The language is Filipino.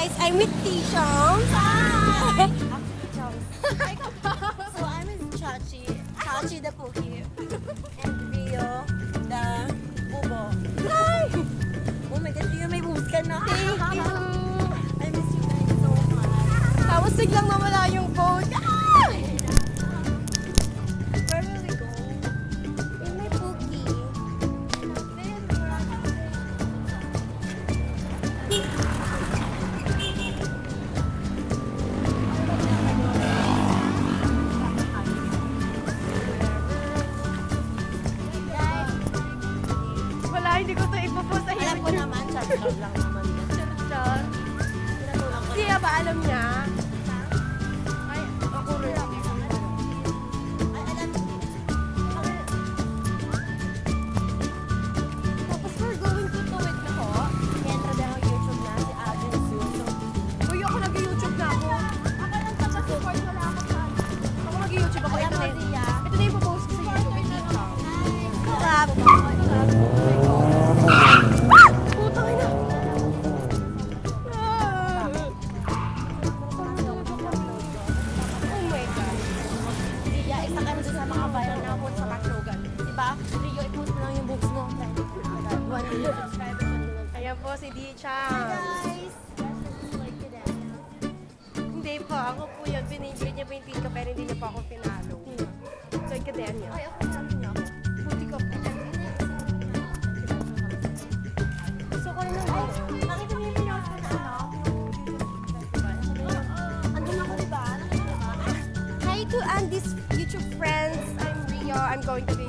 guys, I'm with T-Shams. Hi! So I'm with Chachi the Pookie, and Rio the Bubo. Hi! Oh my God, Rio, may boobs ka na. Thank you. I miss you guys so much. Tapos biglang nawala yung phone. Where will we go? In my Pookie. Wala, hindi ko ito ipopost sa Alam ko naman, chat lang naman yan. Charot. Siya ba alam niya? Ay, ako rin. Tapos we're going to Tuwid na ko. Kaya trabaho YouTube na si Agent Sue. Uy, ako nag-YouTube na ako. Ako lang support, wala ako sa Ako nag-YouTube ako. Alam Ito mo na yun. siya. Ito na yung popost ko sa YouTube. With Tita. Sarap. Putang ina. Oh my God. Ria, isa ka na dun sa mga viral na po sa Maclogan. Diba? Rio, i-post mo lang yung books mo. 1 million subscribers. Ayan po si Dicha. Guys! Like it, Hindi po, ako po yun. Pinigil niya po yung tika pero hindi niya pa ako pinalo. So, ikadehan niya. Ay, ako sabi niya ako. Buti ka po. Gusto ko rin ng Ay, nakita niyo yung pinost ko na ano? Andun ako, diba? Nakita ba? Hi to Andy's YouTube friends. I'm Rio. I'm going to be